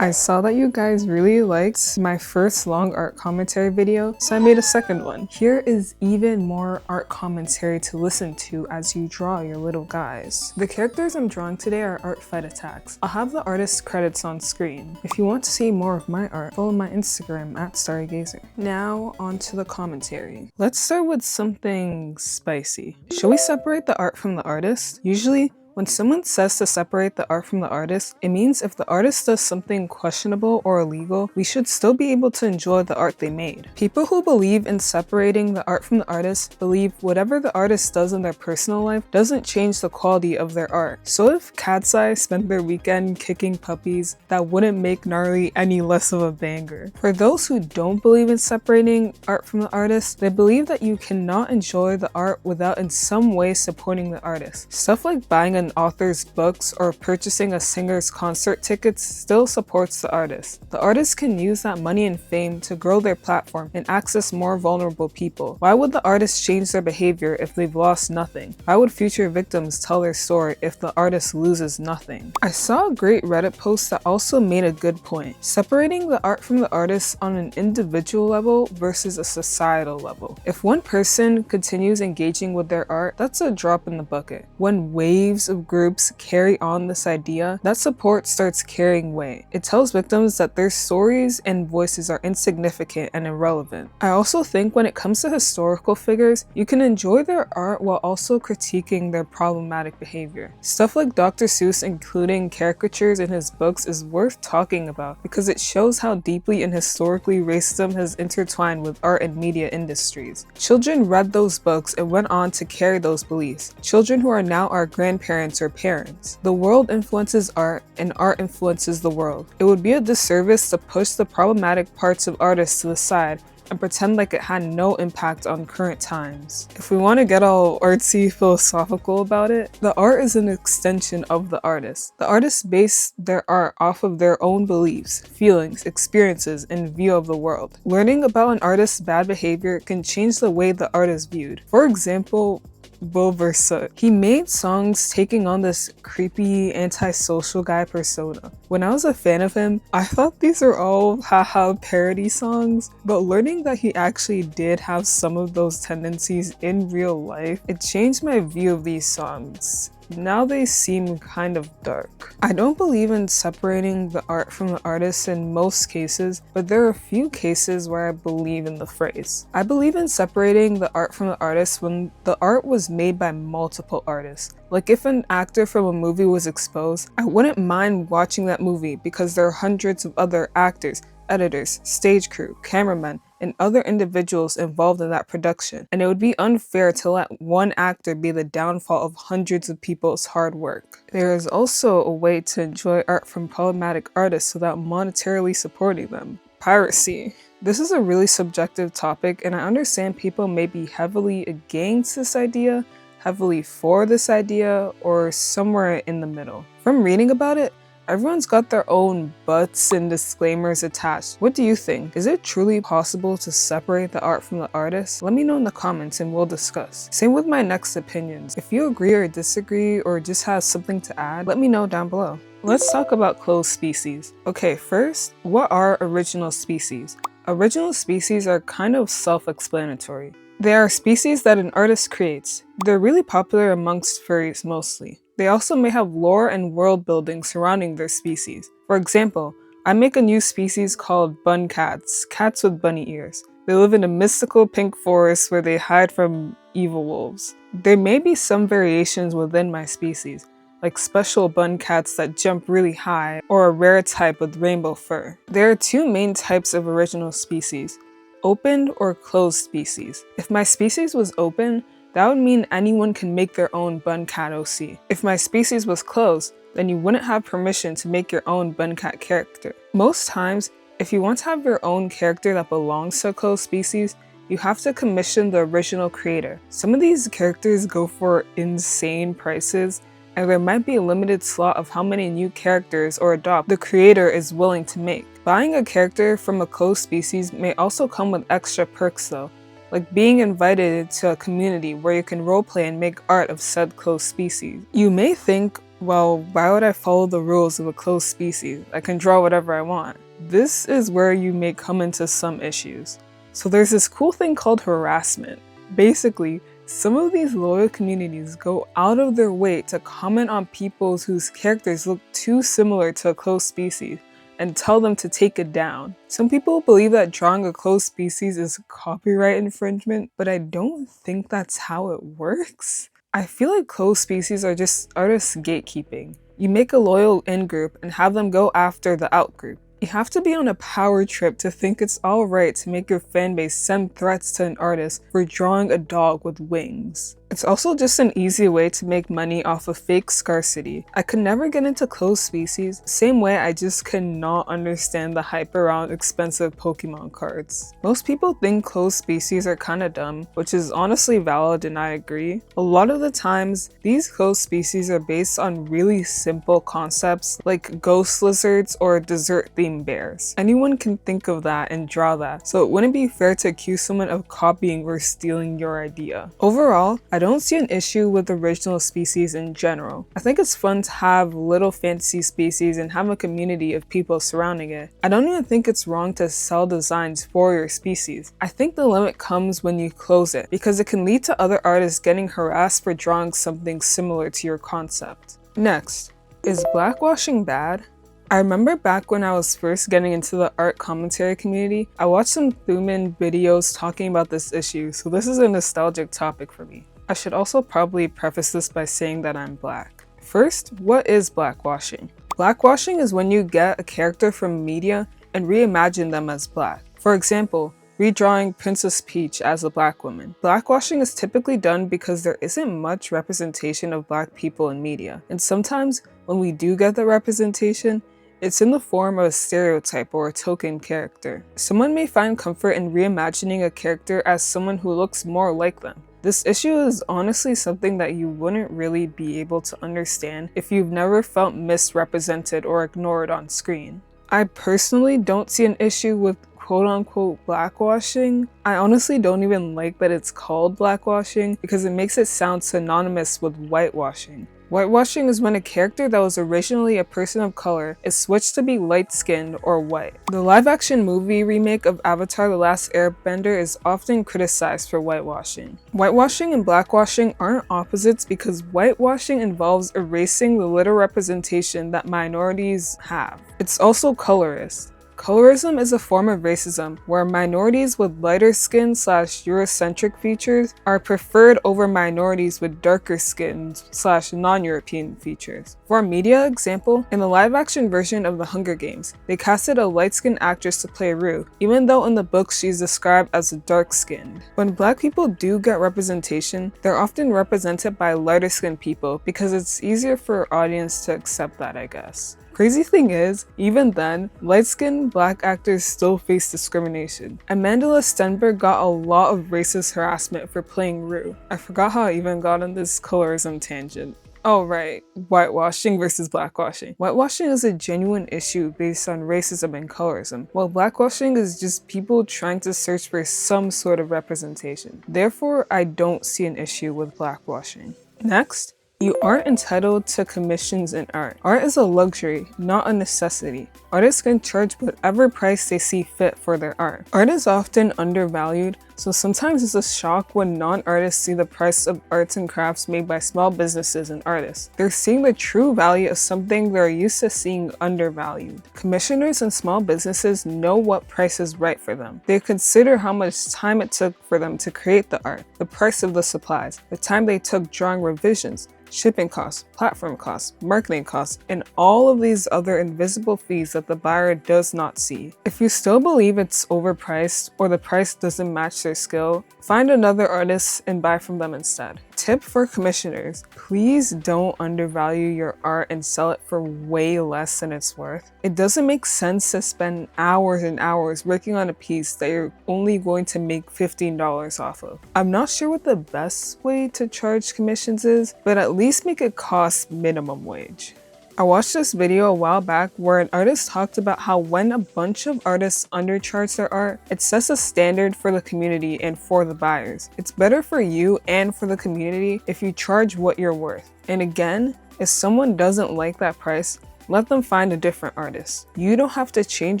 I saw that you guys really liked my first long art commentary video, so I made a second one. Here is even more art commentary to listen to as you draw your little guys. The characters I'm drawing today are art fight attacks. I'll have the artist credits on screen. If you want to see more of my art, follow my Instagram at starrygazer. Now onto the commentary. Let's start with something spicy. Should we separate the art from the artist? Usually, when someone says to separate the art from the artist, it means if the artist does something questionable or illegal, we should still be able to enjoy the art they made. People who believe in separating the art from the artist believe whatever the artist does in their personal life doesn't change the quality of their art. So if Cat's Eye spent their weekend kicking puppies, that wouldn't make Gnarly any less of a banger. For those who don't believe in separating art from the artist, they believe that you cannot enjoy the art without in some way supporting the artist. Stuff like buying an author's books or purchasing a singer's concert tickets still supports the artist. The artist can use that money and fame to grow their platform and access more vulnerable people. Why would the artist change their behavior if they've lost nothing? Why would future victims tell their story if the artist loses nothing? I saw a great Reddit post that also made a good point. Separating the art from the artist on an individual level versus a societal level. If one person continues engaging with their art, that's a drop in the bucket. When waves of groups carry on this idea, that support starts carrying weight. It tells victims that their stories and voices are insignificant and irrelevant. I also think when it comes to historical figures, you can enjoy their art while also critiquing their problematic behavior. Stuff like Dr. Seuss including caricatures in his books is worth talking about because it shows how deeply and historically racism has intertwined with art and media industries. Children read those books and went on to carry those beliefs. Children who are now our grandparents or parents. The world influences art, and art influences the world. It would be a disservice to push the problematic parts of artists to the side and pretend like it had no impact on current times. If we want to get all artsy philosophical about it, the art is an extension of the artist. The artists base their art off of their own beliefs, feelings, experiences, and view of the world. Learning about an artist's bad behavior can change the way the art is viewed. For example, Will Versa. He made songs taking on this creepy antisocial guy persona. When I was a fan of him, I thought these are all haha parody songs, but learning that he actually did have some of those tendencies in real life, it changed my view of these songs. Now they seem kind of dark. I don't believe in separating the art from the artist in most cases, but there are a few cases where I believe in the phrase. I believe in separating the art from the artist when the art was made by multiple artists. Like if an actor from a movie was exposed, I wouldn't mind watching that movie because there are hundreds of other actors, editors, stage crew, cameramen, and other individuals involved in that production, and it would be unfair to let one actor be the downfall of hundreds of people's hard work. There is also a way to enjoy art from problematic artists without monetarily supporting them. Piracy. This is a really subjective topic, and I understand people may be heavily against this idea, heavily for this idea, or somewhere in the middle. From reading about it, everyone's got their own buts and disclaimers attached. What do you think? Is it truly possible to separate the art from the artist? Let me know in the comments and we'll discuss. Same with my next opinions. If you agree or disagree or just have something to add, let me know down below. Let's talk about closed species. Okay, first, what are original species? Original species are kind of self-explanatory. They are species that an artist creates. They're really popular amongst furries mostly. They also may have lore and world building surrounding their species. For example, I make a new species called bun cats, cats with bunny ears. They live in a mystical pink forest where they hide from evil wolves. There may be some variations within my species, like special bun cats that jump really high, or a rare type with rainbow fur. There are two main types of original species, open or closed species. If my species was open, that would mean anyone can make their own bun cat OC. If my species was closed, then you wouldn't have permission to make your own bun cat character. Most times, if you want to have your own character that belongs to a closed species, you have to commission the original creator. Some of these characters go for insane prices, and there might be a limited slot of how many new characters or adopt the creator is willing to make. Buying a character from a closed species may also come with extra perks though, like being invited to a community where you can roleplay and make art of said closed species. You may think, Well, why would I follow the rules of a closed species? I can draw whatever I want. This is where you may come into some issues. So there's this cool thing called harassment. Basically, some of these loyal communities go out of their way to comment on people whose characters look too similar to a closed species and tell them to take it down. Some people believe that drawing a closed species is copyright infringement, but I don't think that's how it works. I feel like closed species are just artists gatekeeping. You make a loyal in-group and have them go after the out-group. You have to be on a power trip to think it's alright to make your fanbase send threats to an artist for drawing a dog with wings. It's also just an easy way to make money off of fake scarcity. I could never get into closed species, same way I just cannot understand the hype around expensive Pokemon cards. Most people think closed species are kinda dumb, which is honestly valid and I agree. A lot of the times, these closed species are based on really simple concepts like ghost lizards or dessert-themed bears. Anyone can think of that and draw that, so it wouldn't be fair to accuse someone of copying or stealing your idea. Overall, I don't see an issue with original species in general. I think it's fun to have little fantasy species and have a community of people surrounding it. I don't even think it's wrong to sell designs for your species. I think the limit comes when you close it, because it can lead to other artists getting harassed for drawing something similar to your concept. Next, is blackwashing bad? I remember back when I was first getting into the art commentary community, I watched some Thuman videos talking about this issue, so this is a nostalgic topic for me. I should also probably preface this by saying that I'm black. First, what is blackwashing? Blackwashing is when you get a character from media and reimagine them as black. For example, redrawing Princess Peach as a black woman. Blackwashing is typically done because there isn't much representation of black people in media, and sometimes when we do get the representation, it's in the form of a stereotype or a token character. Someone may find comfort in reimagining a character as someone who looks more like them. This issue is honestly something that you wouldn't really be able to understand if you've never felt misrepresented or ignored on screen. I personally don't see an issue with quote-unquote blackwashing. I honestly don't even like that it's called blackwashing because it makes it sound synonymous with whitewashing. Whitewashing is when a character that was originally a person of color is switched to be light-skinned or white. The live-action movie remake of Avatar: The Last Airbender is often criticized for whitewashing. Whitewashing and blackwashing aren't opposites because whitewashing involves erasing the little representation that minorities have. It's also colorist. Colorism is a form of racism where minorities with lighter skin / Eurocentric features are preferred over minorities with darker skin / non-European features. For a media example, in the live-action version of The Hunger Games, they casted a light-skinned actress to play Rue, even though in the books she's described as dark-skinned. When black people do get representation, they're often represented by lighter-skinned people because it's easier for our audience to accept that, I guess. Crazy thing is, even then, light-skinned black actors still face discrimination. Amanda Stenberg got a lot of racist harassment for playing Rue. I forgot how I even got on this colorism tangent. Oh right, whitewashing versus blackwashing. Whitewashing is a genuine issue based on racism and colorism, while blackwashing is just people trying to search for some sort of representation. Therefore, I don't see an issue with blackwashing. Next, you aren't entitled to commissions in art. Art is a luxury, not a necessity. Artists can charge whatever price they see fit for their art. Art is often undervalued, so sometimes it's a shock when non-artists see the price of arts and crafts made by small businesses and artists. They're seeing the true value of something they're used to seeing undervalued. Commissioners and small businesses know what price is right for them. They consider how much time it took for them to create the art, the price of the supplies, the time they took drawing revisions, shipping costs, platform costs, marketing costs, and all of these other invisible fees that the buyer does not see. If you still believe it's overpriced or the price doesn't match their skill, find another artist and buy from them instead. Tip for commissioners: please don't undervalue your art and sell it for way less than it's worth. It doesn't make sense to spend hours and hours working on a piece that you're only going to make $15 off of. I'm not sure what the best way to charge commissions is, but at least make it cost minimum wage. I watched this video a while back where an artist talked about how when a bunch of artists undercharge their art, it sets a standard for the community and for the buyers. It's better for you and for the community if you charge what you're worth. And again, If someone doesn't like that price, let them find a different artist. You don't have to change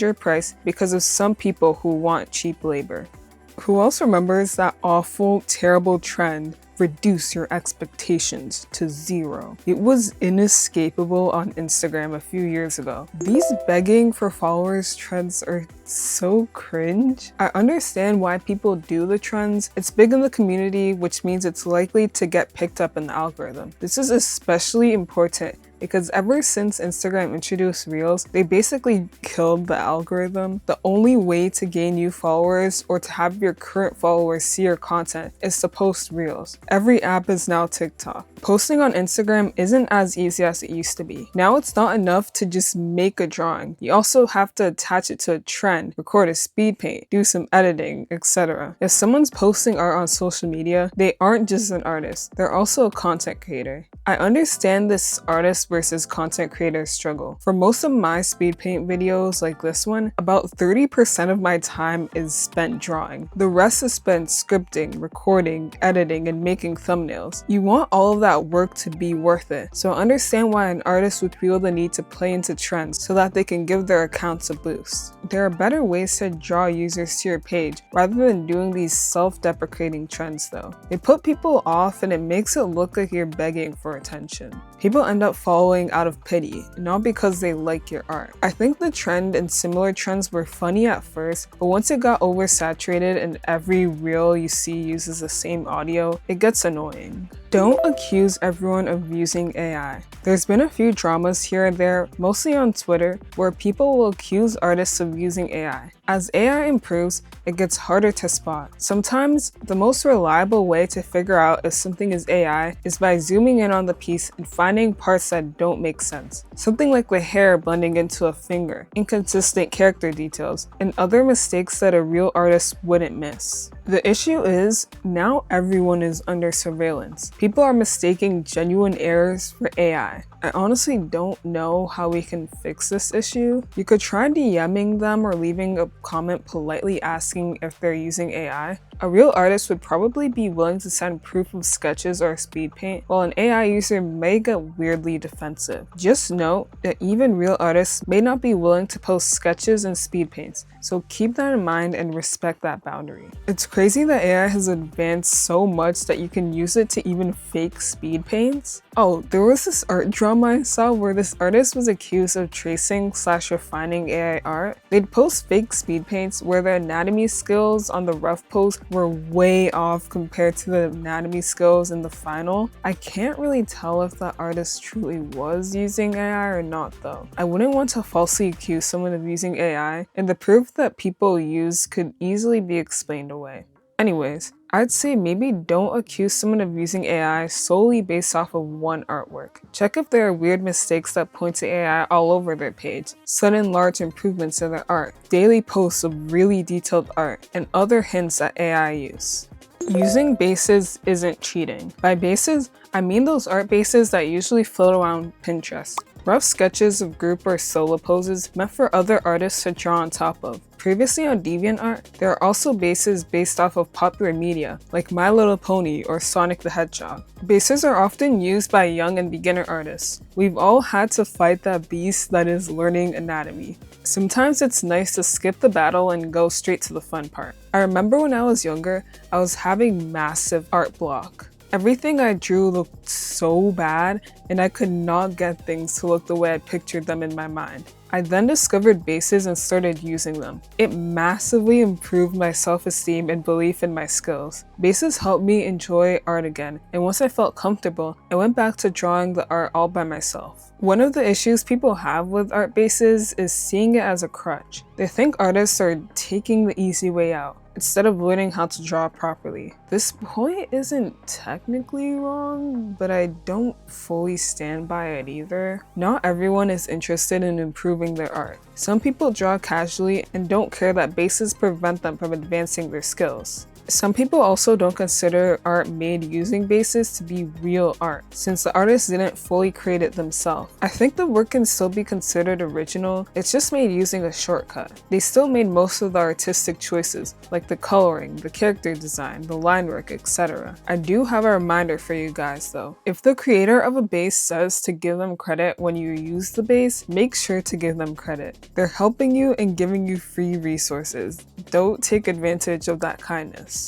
your price because of some people who want cheap labor. Who else remembers that awful, terrible trend, reduce your expectations to 0? It was inescapable on Instagram a few years ago. These begging for followers trends are so cringe. I understand why people do the trends. It's big in the community, which means it's likely to get picked up in the algorithm. This is especially important because ever since Instagram introduced Reels, they basically killed the algorithm. The only way to gain new followers or to have your current followers see your content is to post Reels. Every app is now TikTok. Posting on Instagram isn't as easy as it used to be. Now it's not enough to just make a drawing. You also have to attach it to a trend, record a speed paint, do some editing, etc. If someone's posting art on social media, they aren't just an artist, they're also a content creator. I understand this artist versus content creator struggle. For most of my speed paint videos like this one, about 30% of my time is spent drawing. The rest is spent scripting, recording, editing, and making thumbnails. You want all of that work to be worth it, so understand why an artist would feel the need to play into trends so that they can give their accounts a boost. There are better ways to draw users to your page rather than doing these self-deprecating trends though. They put people off and it makes it look like you're begging for attention. People end up following out of pity, not because they like your art. I think the trend and similar trends were funny at first, but once it got oversaturated and every reel you see uses the same audio, it gets annoying. Don't accuse everyone of using AI. There's been a few dramas here and there, mostly on Twitter, where people will accuse artists of using AI. As AI improves, it gets harder to spot. Sometimes, the most reliable way to figure out if something is AI is by zooming in on the piece and finding parts that don't make sense. Something like the hair blending into a finger, inconsistent character details, and other mistakes that a real artist wouldn't miss. The issue is, now everyone is under surveillance. People are mistaking genuine errors for AI. I honestly don't know how we can fix this issue. You could try DMing them or leaving a comment politely asking if they're using AI. A real artist would probably be willing to send proof of sketches or speed paint, while an AI user may get weirdly defensive. Just note that even real artists may not be willing to post sketches and speed paints, so keep that in mind and respect that boundary. It's crazy that AI has advanced so much that you can use it to even fake speed paints. Oh, there was this art drama I saw where this artist was accused of tracing/refining AI art. They'd post fake speed paints where the anatomy skills on the rough pose were way off compared to the anatomy skills in the final. I can't really tell if the artist truly was using AI or not though. I wouldn't want to falsely accuse someone of using AI, and the proof that people use could easily be explained away. Anyways, I'd say maybe don't accuse someone of using AI solely based off of one artwork. Check if there are weird mistakes that point to AI all over their page, sudden large improvements in their art, daily posts of really detailed art, and other hints at AI use. Using bases isn't cheating. By bases, I mean those art bases that usually float around Pinterest. Rough sketches of group or solo poses meant for other artists to draw on top of. Previously on DeviantArt, there are also bases based off of popular media, like My Little Pony or Sonic the Hedgehog. Bases are often used by young and beginner artists. We've all had to fight that beast that is learning anatomy. Sometimes it's nice to skip the battle and go straight to the fun part. I remember when I was younger, I was having massive art block. Everything I drew looked so bad, and I could not get things to look the way I pictured them in my mind. I then discovered bases and started using them. It massively improved my self-esteem and belief in my skills. Bases helped me enjoy art again, and once I felt comfortable, I went back to drawing the art all by myself. One of the issues people have with art bases is seeing it as a crutch. They think artists are taking the easy way out, instead of learning how to draw properly. This point isn't technically wrong, but I don't fully stand by it either. Not everyone is interested in improving their art. Some people draw casually and don't care that bases prevent them from advancing their skills. Some people also don't consider art made using bases to be real art, since the artist didn't fully create it themselves. I think the work can still be considered original, it's just made using a shortcut. They still made most of the artistic choices, like the coloring, the character design, the line work, etc. I do have a reminder for you guys though. If the creator of a base says to give them credit when you use the base, make sure to give them credit. They're helping you and giving you free resources. Don't take advantage of that kindness.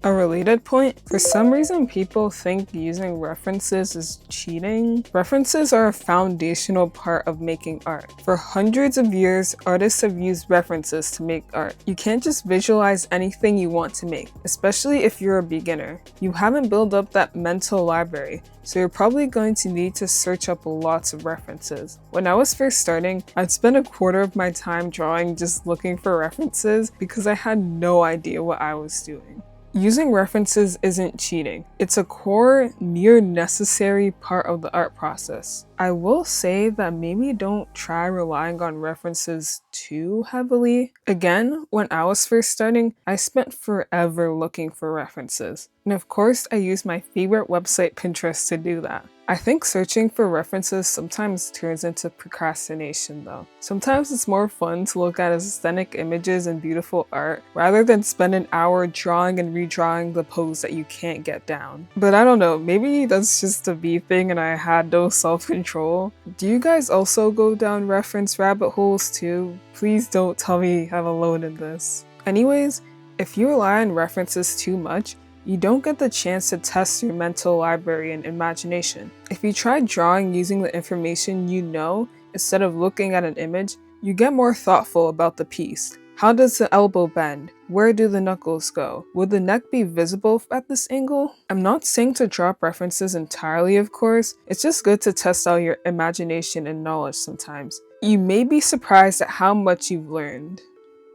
A related point, for some reason people think using references is cheating. References are a foundational part of making art. For hundreds of years, artists have used references to make art. You can't just visualize anything you want to make, especially if you're a beginner. You haven't built up that mental library, so you're probably going to need to search up lots of references. When I was first starting, I'd spend a quarter of my time drawing just looking for references because I had no idea what I was doing. Using references isn't cheating. It's a core, near necessary part of the art process. I will say that maybe don't try relying on references too heavily. Again, when I was first starting, I spent forever looking for references. And of course, I used my favorite website, Pinterest, to do that. I think searching for references sometimes turns into procrastination though. Sometimes it's more fun to look at aesthetic images and beautiful art rather than spend an hour drawing and redrawing the pose that you can't get down. But I don't know, maybe that's just a me thing and I had no self-control. Do you guys also go down reference rabbit holes too? Please don't tell me I'm alone in this. Anyways, if you rely on references too much, you don't get the chance to test your mental library and imagination. If you try drawing using the information you know instead of looking at an image, you get more thoughtful about the piece. How does the elbow bend? Where do the knuckles go? Would the neck be visible at this angle? I'm not saying to drop references entirely, of course. It's just good to test out your imagination and knowledge sometimes. You may be surprised at how much you've learned.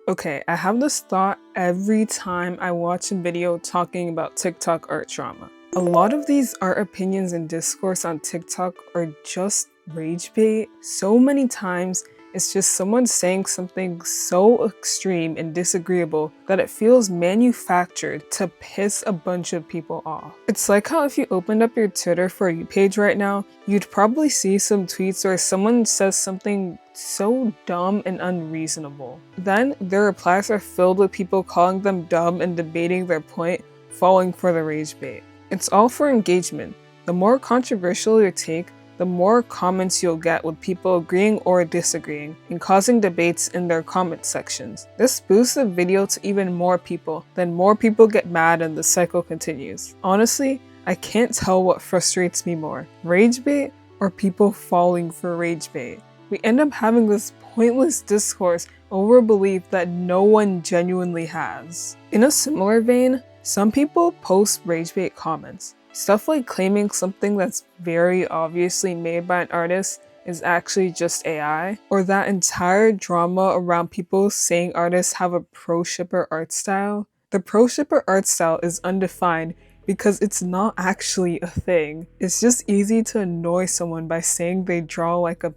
Okay, I have this thought every time I watch a video talking about TikTok art drama. A lot of these art opinions and discourse on TikTok are just rage bait. So many times, it's just someone saying something so extreme and disagreeable that it feels manufactured to piss a bunch of people off. It's like how if you opened up your Twitter For You page right now, you'd probably see some tweets where someone says something so dumb and unreasonable. Then their replies are filled with people calling them dumb and debating their point, falling for the rage bait. It's all for engagement. The more controversial your take, the more comments you'll get with people agreeing or disagreeing and causing debates in their comment sections. This boosts the video to even more people, then more people get mad and the cycle continues. Honestly, I can't tell what frustrates me more, rage bait or people falling for rage bait. We end up having this pointless discourse over a belief that no one genuinely has. In a similar vein, some people post rage bait comments. Stuff like claiming something that's very obviously made by an artist is actually just AI, or that entire drama around people saying artists have a pro-shipper art style. The pro-shipper art style is undefined because it's not actually a thing. It's just easy to annoy someone by saying they draw like a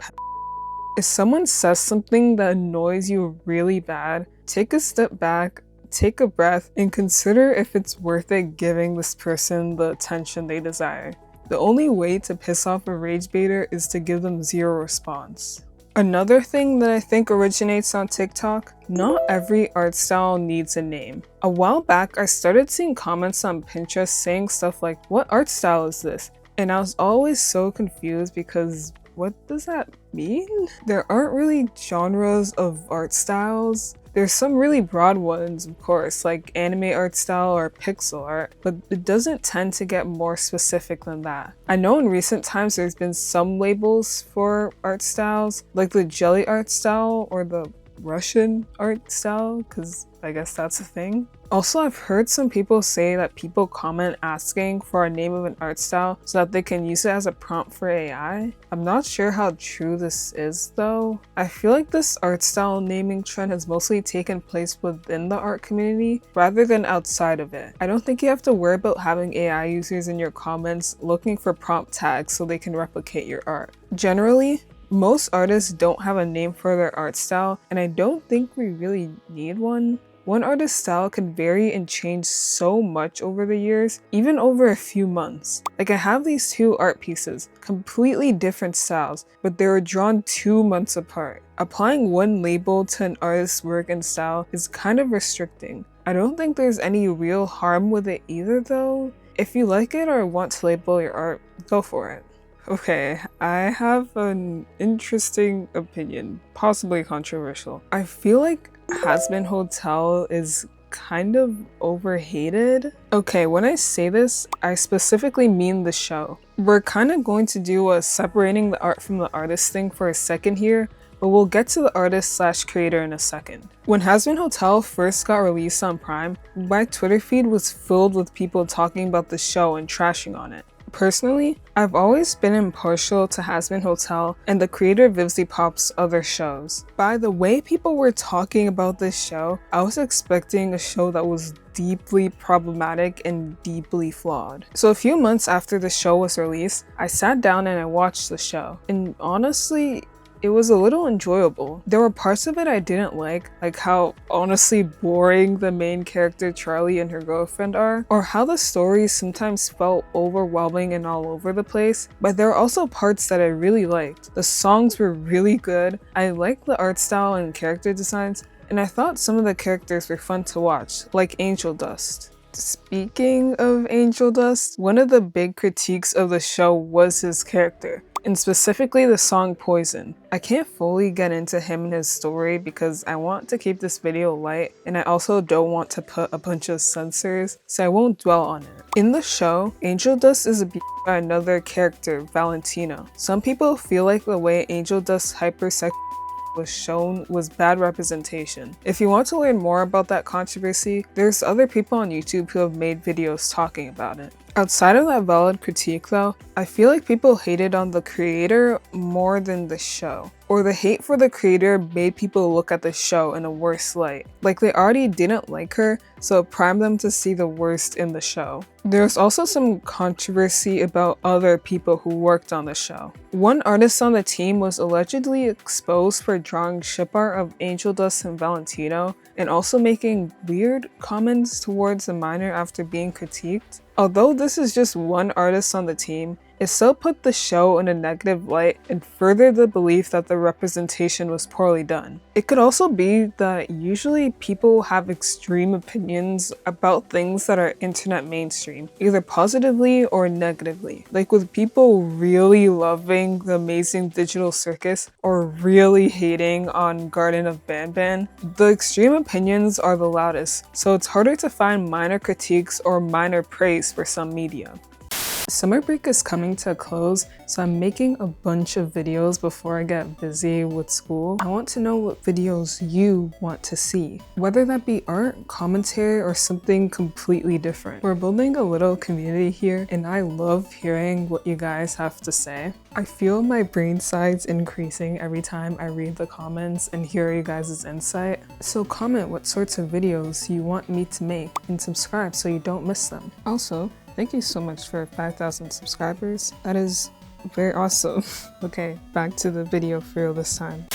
If someone says something that annoys you really bad, take a step back, take a breath, and consider if it's worth it giving this person the attention they desire. The only way to piss off a rage baiter is to give them zero response. Another thing that I think originates on TikTok, not every art style needs a name. A while back, I started seeing comments on Pinterest saying stuff like, "What art style is this?" And I was always so confused because what does that mean? There aren't really genres of art styles. There's some really broad ones, of course, like anime art style or pixel art, but it doesn't tend to get more specific than that. I know in recent times there's been some labels for art styles, like the jelly art style or the Russian art style, because I guess that's a thing. Also, I've heard some people say that people comment asking for a name of an art style so that they can use it as a prompt for AI. I'm not sure how true this is though. I feel like this art style naming trend has mostly taken place within the art community rather than outside of it. I don't think you have to worry about having AI users in your comments looking for prompt tags so they can replicate your art. Generally, most artists don't have a name for their art style, and I don't think we really need one. one artist's style can vary and change so much over the years, even over a few months. Like I have these two art pieces, completely different styles, but they were drawn 2 months apart. Applying one label to an artist's work and style is kind of restricting. I don't think there's any real harm with it either though. If you like it or want to label your art, go for it. Okay, I have an interesting opinion, possibly controversial. I feel like Hazbin Hotel is kind of overhated. Okay, when I say this, I specifically mean the show. We're kind of going to do a separating the art from the artist thing for a second here, but we'll get to the artist/creator in a second. When Hazbin Hotel first got released on Prime, my Twitter feed was filled with people talking about the show and trashing on it. Personally, I've always been impartial to Hazbin Hotel and the creator Whimsy Pop's other shows. By the way people were talking about this show, I was expecting a show that was deeply problematic and deeply flawed. So a few months after the show was released, I sat down and I watched the show. And honestly, it was a little enjoyable. There were parts of it I didn't like how honestly boring the main character Charlie and her girlfriend are, or how the story sometimes felt overwhelming and all over the place, but there were also parts that I really liked. The songs were really good, I liked the art style and character designs, and I thought some of the characters were fun to watch, like Angel Dust. Speaking of Angel Dust, one of the big critiques of the show was his character, and specifically the song Poison. I can't fully get into him and his story because I want to keep this video light and I also don't want to put a bunch of censors, so I won't dwell on it. In the show, Angel Dust is abused by another character, Valentino. Some people feel like the way Angel Dust's hypersexual was shown was bad representation. If you want to learn more about that controversy, there's other people on YouTube who have made videos talking about it. Outside of that valid critique though, I feel like people hated on the creator more than the show. Or the hate for the creator made people look at the show in a worse light. Like they already didn't like her, so it primed them to see the worst in the show. There's also some controversy about other people who worked on the show. One artist on the team was allegedly exposed for drawing ship art of Angel Dust and Valentino, and also making weird comments towards the minor after being critiqued. Although this is just one artist on the team, it still put the show in a negative light and furthered the belief that the representation was poorly done. It could also be that usually people have extreme opinions about things that are internet mainstream, either positively or negatively. Like with people really loving The Amazing Digital Circus or really hating on Garden of Banban, the extreme opinions are the loudest, so it's harder to find minor critiques or minor praise for some media. Summer break is coming to a close, so I'm making a bunch of videos before I get busy with school. I want to know what videos you want to see, whether that be art, commentary, or something completely different. We're building a little community here, and I love hearing what you guys have to say. I feel my brain size increasing every time I read the comments and hear you guys' insight. So comment what sorts of videos you want me to make and subscribe so you don't miss them. Also, thank you so much for 5,000 subscribers. That is very awesome. Okay, back to the video for real this time.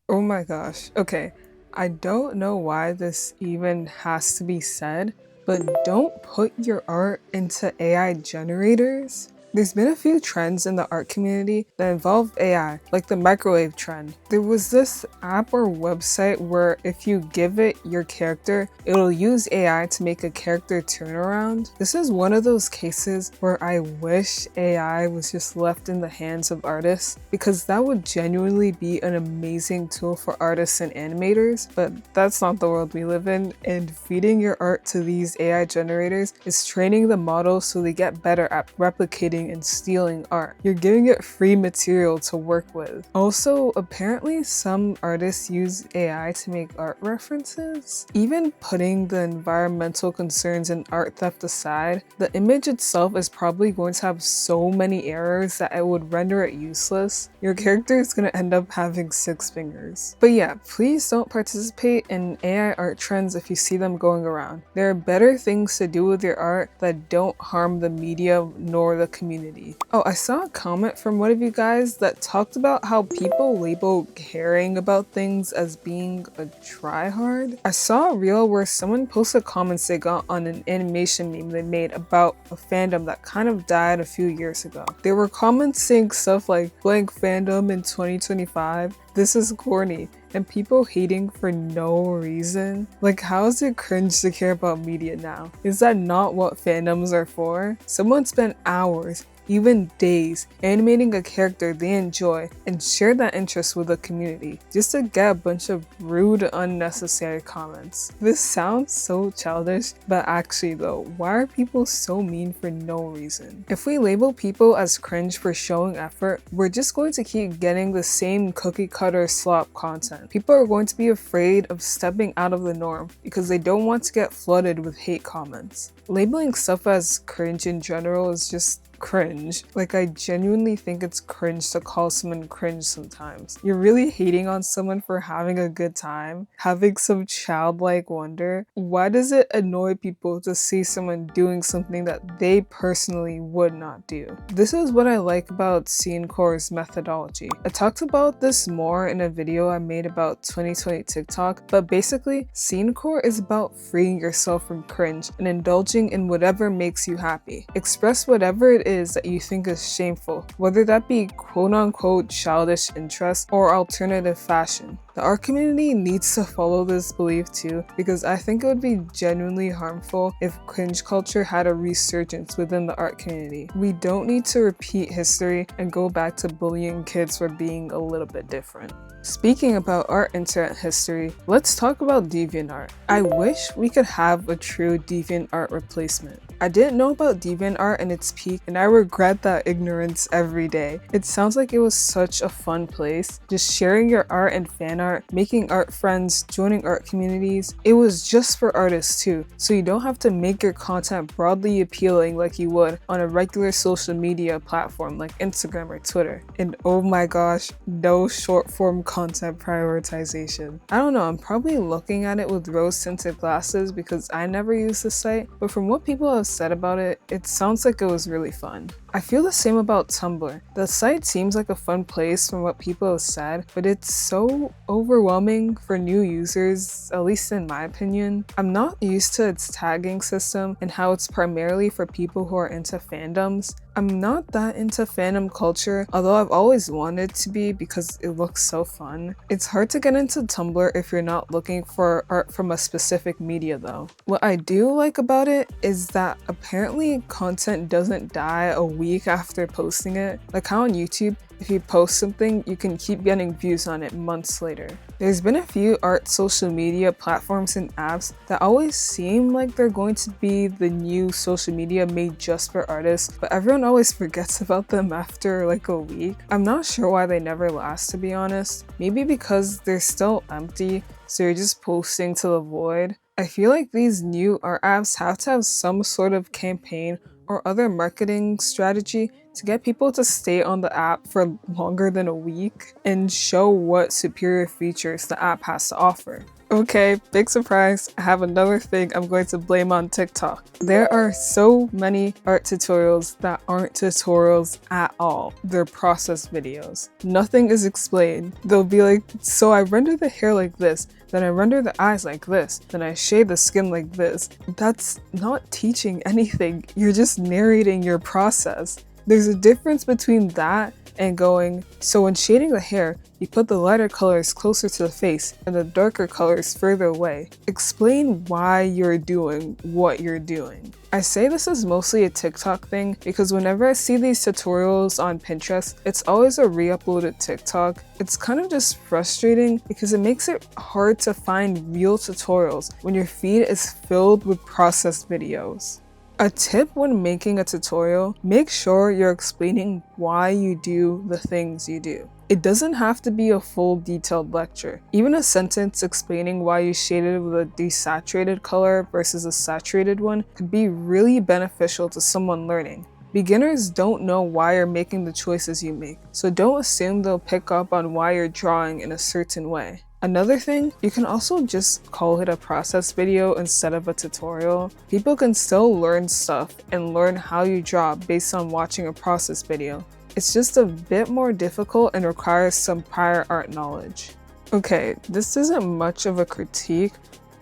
Oh my gosh. Okay, I don't know why this even has to be said, but don't put your art into AI generators. There's been a few trends in the art community that involve AI, like the microwave trend. There was this app or website where if you give it your character, it'll use AI to make a character turnaround. This is one of those cases where I wish AI was just left in the hands of artists, because that would genuinely be an amazing tool for artists and animators, but that's not the world we live in, and feeding your art to these AI generators is training the model so they get better at replicating and stealing art. You're giving it free material to work with. Also, apparently some artists use AI to make art references. Even putting the environmental concerns and art theft aside, the image itself is probably going to have so many errors that it would render it useless. Your character is going to end up having 6 fingers. But yeah, please don't participate in AI art trends if you see them going around. There are better things to do with your art that don't harm the media nor the community community. Oh, I saw a comment from one of you guys that talked about how people label caring about things as being a tryhard. I saw a reel where someone posted comments they got on an animation meme they made about a fandom that kind of died a few years ago. There were comments saying stuff like blank fandom in 2025, this is corny, and people hating for no reason. Like, how is it cringe to care about media now? Is that not what fandoms are for? Someone spent hours, even days, animating a character they enjoy and share that interest with the community just to get a bunch of rude, unnecessary comments. This sounds so childish, but actually though, why are people so mean for no reason? If we label people as cringe for showing effort, we're just going to keep getting the same cookie cutter slop content. People are going to be afraid of stepping out of the norm because they don't want to get flooded with hate comments. Labeling stuff as cringe in general is just cringe. Like, I genuinely think it's cringe to call someone cringe sometimes. You're really hating on someone for having a good time, having some childlike wonder. Why does it annoy people to see someone doing something that they personally would not do? This is what I like about scenecore's methodology. I talked about this more in a video I made about 2020 TikTok, but basically, scenecore is about freeing yourself from cringe and indulging in whatever makes you happy. Express whatever it is that you think is shameful, whether that be quote-unquote childish interest or alternative fashion. The art community needs to follow this belief too, because I think it would be genuinely harmful if cringe culture had a resurgence within the art community. We don't need to repeat history and go back to bullying kids for being a little bit different. Speaking about art internet history, let's talk about DeviantArt. I wish we could have a true DeviantArt replacement. I didn't know about DeviantArt in its peak, and I regret that ignorance every day. It sounds like it was such a fun place, just sharing your art and fan art, making art friends, joining art communities. It was just for artists too, so you don't have to make your content broadly appealing like you would on a regular social media platform like Instagram or Twitter. And oh my gosh, no short form content prioritization. I don't know, I'm probably looking at it with rose-tinted glasses because I never use the site, but from what people have said about it, it sounds like it was really fun. I feel the same about Tumblr. The site seems like a fun place from what people have said, but it's so overwhelming for new users, at least in my opinion. I'm not used to its tagging system and how it's primarily for people who are into fandoms. I'm not that into fandom culture, although I've always wanted to be because it looks so fun. It's hard to get into Tumblr if you're not looking for art from a specific media though. What I do like about it is that apparently content doesn't die a week after posting it. Like how on YouTube, if you post something, you can keep getting views on it months later. There's been a few art social media platforms and apps that always seem like they're going to be the new social media made just for artists, but everyone always forgets about them after like a week. I'm not sure why they never last, to be honest. Maybe because they're still empty, so you're just posting to the void. I feel like these new art apps have to have some sort of campaign or other marketing strategy to get people to stay on the app for longer than a week and show what superior features the app has to offer. Okay, big surprise, I have another thing I'm going to blame on TikTok. There are so many art tutorials that aren't tutorials at all. They're process videos. Nothing is explained. They'll be like, so I render the hair like this, then I render the eyes like this, then I shade the skin like this. That's not teaching anything. You're just narrating your process. There's a difference between that and going, so when shading the hair, you put the lighter colors closer to the face and the darker colors further away. Explain why you're doing what you're doing. I say this is mostly a TikTok thing because whenever I see these tutorials on Pinterest, it's always a re-uploaded TikTok. It's kind of just frustrating because it makes it hard to find real tutorials when your feed is filled with processed videos. A tip when making a tutorial, make sure you're explaining why you do the things you do. It doesn't have to be a full detailed lecture. Even a sentence explaining why you shaded with a desaturated color versus a saturated one could be really beneficial to someone learning. Beginners don't know why you're making the choices you make, so don't assume they'll pick up on why you're drawing in a certain way. Another thing, you can also just call it a process video instead of a tutorial. People can still learn stuff and learn how you draw based on watching a process video. It's just a bit more difficult and requires some prior art knowledge. Okay, this isn't much of a critique,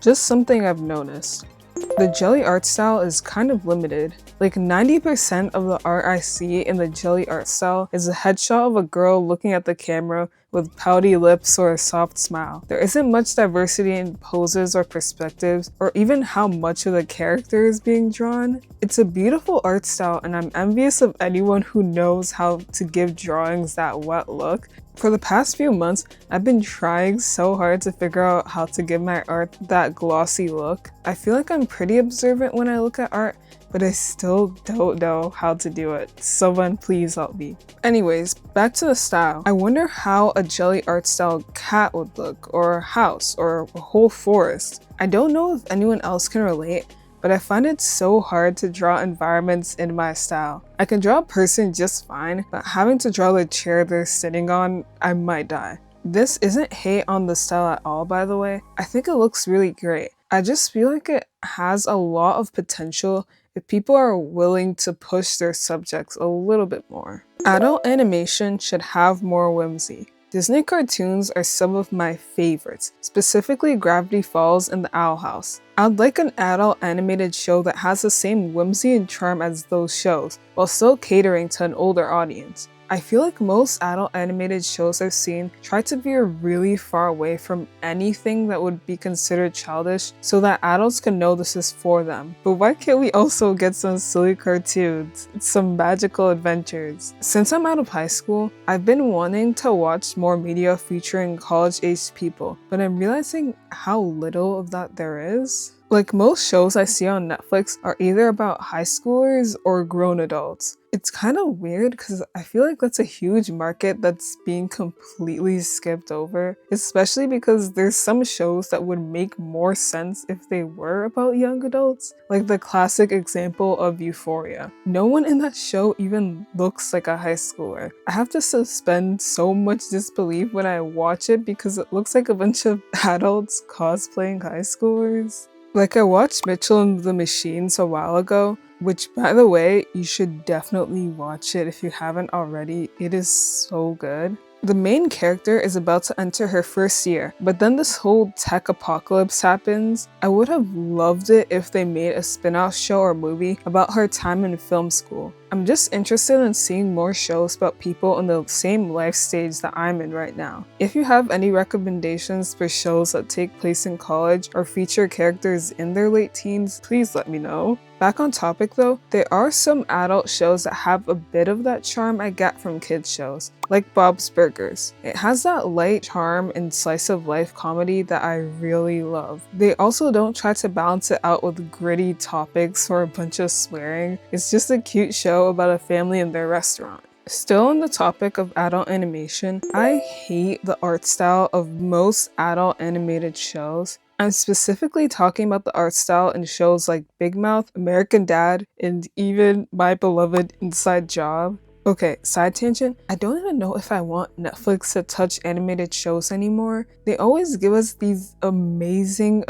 just something I've noticed. The jelly art style is kind of limited. Like 90% of the art I see in the jelly art style is a headshot of a girl looking at the camera with pouty lips or a soft smile. There isn't much diversity in poses or perspectives, or even how much of the character is being drawn. It's a beautiful art style, and I'm envious of anyone who knows how to give drawings that wet look. For the past few months, I've been trying so hard to figure out how to give my art that glossy look. I feel like I'm pretty observant when I look at art, but I still don't know how to do it. Someone please help me. Anyways, back to the style. I wonder how a jelly art style cat would look, or a house, or a whole forest. I don't know if anyone else can relate, but I find it so hard to draw environments in my style. I can draw a person just fine, but having to draw the chair they're sitting on, I might die. This isn't hate on the style at all, by the way. I think it looks really great. I just feel like it has a lot of potential if people are willing to push their subjects a little bit more. Adult animation should have more whimsy. Disney cartoons are some of my favorites, specifically Gravity Falls and The Owl House. I'd like an adult animated show that has the same whimsy and charm as those shows, while still catering to an older audience. I feel like most adult animated shows I've seen try to veer really far away from anything that would be considered childish so that adults can know this is for them. But why can't we also get some silly cartoons, some magical adventures? Since I'm out of high school, I've been wanting to watch more media featuring college-aged people, but I'm realizing how little of that there is. Like most shows I see on Netflix are either about high schoolers or grown adults. It's kind of weird because I feel like that's a huge market that's being completely skipped over, especially because there's some shows that would make more sense if they were about young adults, like the classic example of Euphoria. No one in that show even looks like a high schooler. I have to suspend so much disbelief when I watch it because it looks like a bunch of adults cosplaying high schoolers. Like I watched Mitchell and the Machines a while ago, which by the way, you should definitely watch it if you haven't already. It is so good. The main character is about to enter her first year, but then this whole tech apocalypse happens. I would have loved it if they made a spin-off show or movie about her time in film school. I'm just interested in seeing more shows about people in the same life stage that I'm in right now. If you have any recommendations for shows that take place in college or feature characters in their late teens, please let me know. Back on topic though, there are some adult shows that have a bit of that charm I get from kids shows, like Bob's Burgers. It has that light charm and slice of life comedy that I really love. They also don't try to balance it out with gritty topics or a bunch of swearing. It's just a cute show about a family in their restaurant. Still on the topic of adult animation, I hate the art style of most adult animated shows. I'm specifically talking about the art style in shows like Big Mouth, American Dad, and even my beloved Inside Job. Okay, side tangent, I don't even know if I want Netflix to touch animated shows anymore. They always give us these amazing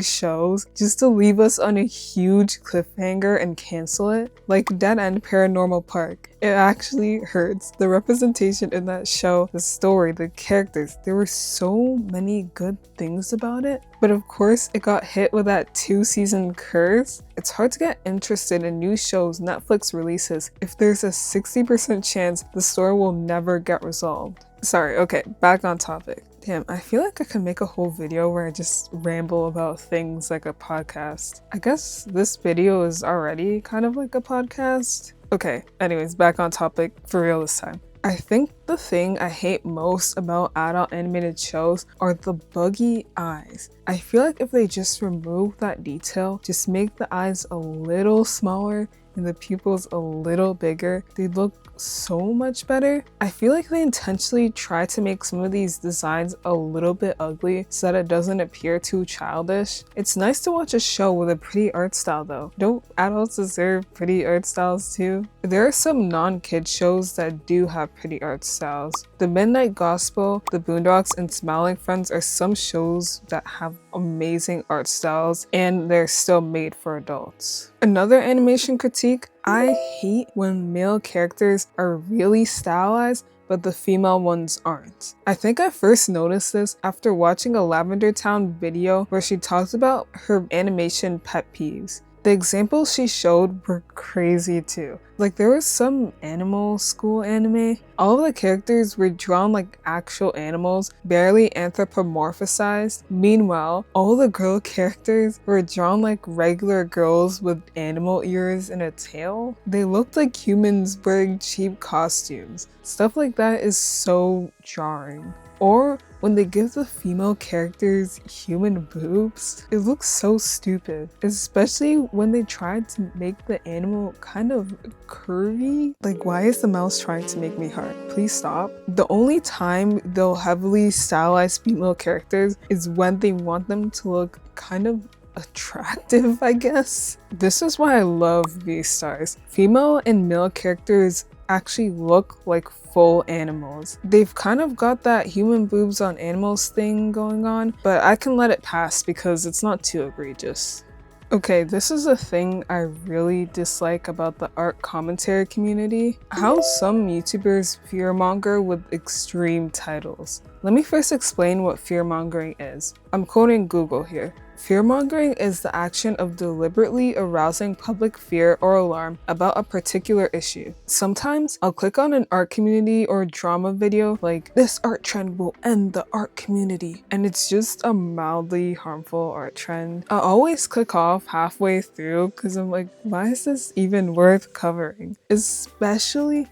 shows just to leave us on a huge cliffhanger and cancel it. Like Dead End Paranormal Park. It actually hurts. The representation in that show, the story, the characters, there were so many good things about it. But of course, it got hit with that 2-season curse. It's hard to get interested in new shows Netflix releases if there's a 60% chance the story will never get resolved. Sorry, okay, back on topic. Damn, I feel like I could make a whole video where I just ramble about things like a podcast. I guess this video is already kind of like a podcast. Okay, anyways, back on topic for real this time. I think the thing I hate most about adult animated shows are the buggy eyes. I feel like if they just remove that detail, just make the eyes a little smaller and the pupils a little bigger, they look so much better. I feel like they intentionally try to make some of these designs a little bit ugly so that it doesn't appear too childish. It's nice to watch a show with a pretty art style though. Don't adults deserve pretty art styles too? There are some non-kid shows that do have pretty art styles. The Midnight Gospel, The Boondocks, and Smiling Friends are some shows that have amazing art styles and they're still made for adults. Another animation critique, I hate when male characters are really stylized but the female ones aren't. I think I first noticed this after watching a Lavender Town video where she talked about her animation pet peeves. The examples she showed were crazy too. Like there was some animal school anime. All of the characters were drawn like actual animals, barely anthropomorphized. Meanwhile, all the girl characters were drawn like regular girls with animal ears and a tail. They looked like humans wearing cheap costumes. Stuff like that is so jarring. Or when they give the female characters human boobs, it looks so stupid. Especially when they tried to make the animal kind of curvy. Like, why is the mouse trying to make me hard? Please stop. The only time they'll heavily stylize female characters is when they want them to look kind of attractive, I guess. This is why I love V-Stars. Female and male characters actually look like full animals. They've kind of got that human boobs on animals thing going on, but I can let it pass because it's not too egregious. Okay, this is a thing I really dislike about the art commentary community. How some YouTubers fearmonger with extreme titles. Let me first explain what fearmongering is. I'm quoting Google here. Fearmongering is the action of deliberately arousing public fear or alarm about a particular issue. Sometimes I'll click on an art community or drama video like, "This art trend will end the art community," and it's just a mildly harmful art trend. I always click off halfway through because I'm like, why is this even worth covering? Especially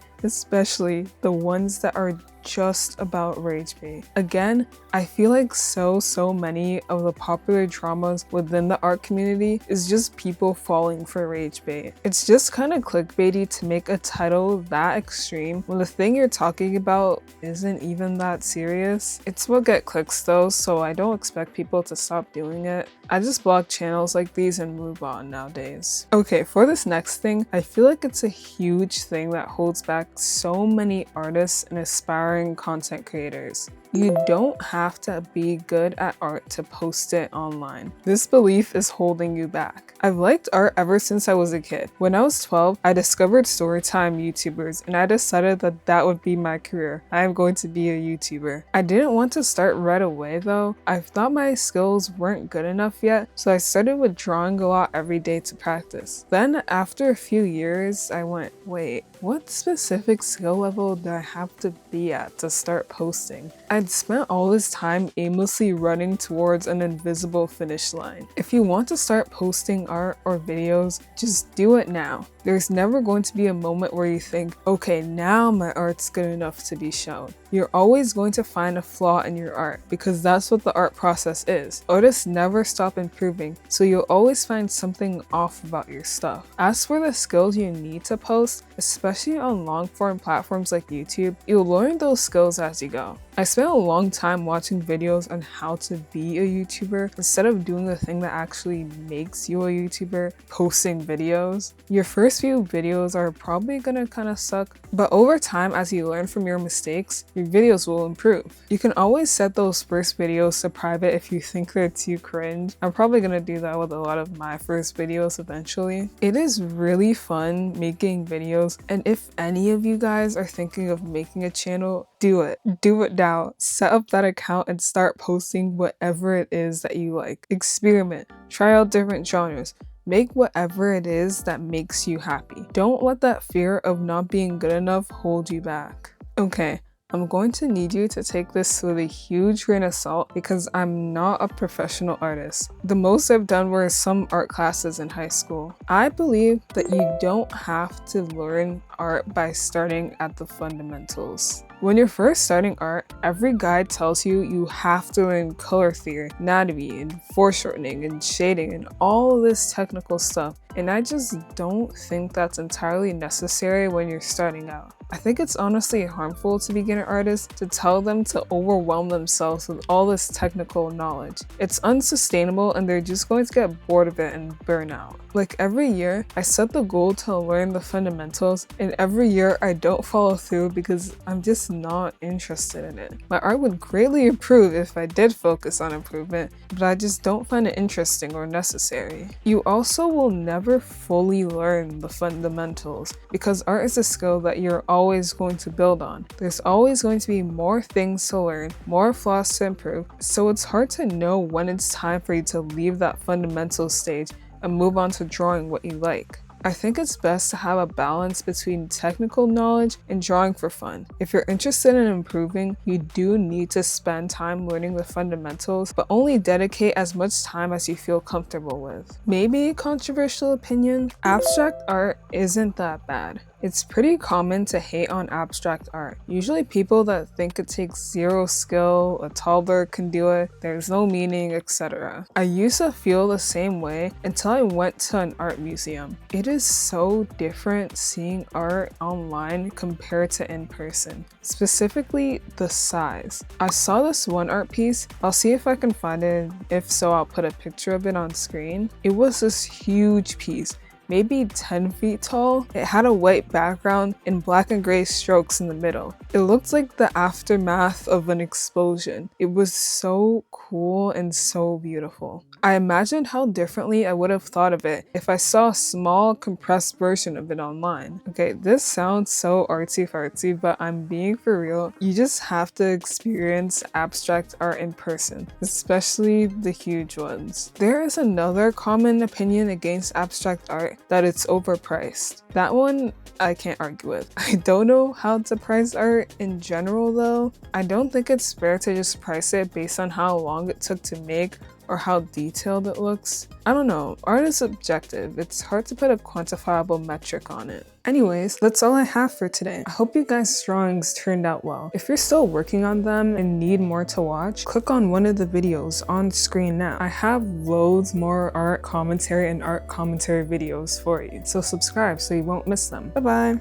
the ones that are just about rage bait. Again, I feel like so many of the popular dramas within the art community is just people falling for rage bait. It's just kind of clickbaity to make a title that extreme when the thing you're talking about isn't even that serious. It's what get clicks though, so I don't expect people to stop doing it. I just block channels like these and move on nowadays. Okay, for this next thing, I feel like it's a huge thing that holds back so many artists and aspiring content creators. You don't have to be good at art to post it online. This belief is holding you back. I've liked art ever since I was a kid. When I was 12, I discovered storytime YouTubers and I decided that that would be my career. I am going to be a YouTuber. I didn't want to start right away though. I thought my skills weren't good enough yet, so I started with drawing a lot every day to practice. Then after a few years, I went, wait, what specific skill level do I have to be at to start posting? I'd spent all this time aimlessly running towards an invisible finish line. If you want to start posting art or videos, just do it now. There's never going to be a moment where you think, okay, now my art's good enough to be shown. You're always going to find a flaw in your art because that's what the art process is. Artists never stop improving, so you'll always find something off about your stuff. As for the skills you need to post, especially on long-form platforms like YouTube, you'll learn those skills as you go. I spent a long time watching videos on how to be a YouTuber instead of doing the thing that actually makes you a YouTuber, posting videos. Your first few videos are probably gonna kind of suck, but over time as you learn from your mistakes, your videos will improve. You can always set those first videos to private if you think they're too cringe. I'm probably gonna do that with a lot of my first videos eventually. It is really fun making videos, and if any of you guys are thinking of making a channel, do it. Do it now. Set up that account and start posting whatever it is that you like. Experiment. Try out different genres. Make whatever it is that makes you happy. Don't let that fear of not being good enough hold you back. Okay, I'm going to need you to take this with a huge grain of salt because I'm not a professional artist. The most I've done were some art classes in high school. I believe that you don't have to learn art by starting at the fundamentals. When you're first starting art, every guide tells you you have to learn color theory, anatomy, and foreshortening, and shading, and all of this technical stuff. and I just don't think that's entirely necessary when you're starting out. I think it's honestly harmful to beginner artists to tell them to overwhelm themselves with all this technical knowledge. It's unsustainable and they're just going to get bored of it and burn out. Like every year, I set the goal to learn the fundamentals, and every year I don't follow through because I'm just not interested in it. My art would greatly improve if I did focus on improvement, but I just don't find it interesting or necessary. You also will never fully learn the fundamentals because art is a skill that you're always going to build on. There's always going to be more things to learn, more flaws to improve, so it's hard to know when it's time for you to leave that fundamental stage and move on to drawing what you like. I think it's best to have a balance between technical knowledge and drawing for fun. If you're interested in improving, you do need to spend time learning the fundamentals, but only dedicate as much time as you feel comfortable with. Maybe a controversial opinion, abstract art isn't that bad. It's pretty common to hate on abstract art. Usually people that think it takes zero skill, a toddler can do it, there's no meaning, etc. I used to feel the same way until I went to an art museum. It is so different seeing art online compared to in person. Specifically, the size. I saw this one art piece, I'll see if I can find it, if so I'll put a picture of it on screen. It was this huge piece, maybe 10 feet tall. It had a white background and black and gray strokes in the middle. It looked like the aftermath of an explosion. It was so cool and so beautiful. I imagined how differently I would have thought of it if I saw a small compressed version of it online. Okay, this sounds so artsy-fartsy, but I'm being for real. You just have to experience abstract art in person, especially the huge ones. There is another common opinion against abstract art, that it's overpriced. That one I can't argue with. I don't know how to price art in general though. I don't think it's fair to just price it based on how long it took to make or how detailed it looks. I don't know, art is subjective. It's hard to put a quantifiable metric on it. Anyways, that's all I have for today. I hope you guys' drawings turned out well. If you're still working on them and need more to watch, click on one of the videos on screen now. I have loads more art commentary and art commentary videos for you, so subscribe so you won't miss them. Bye bye!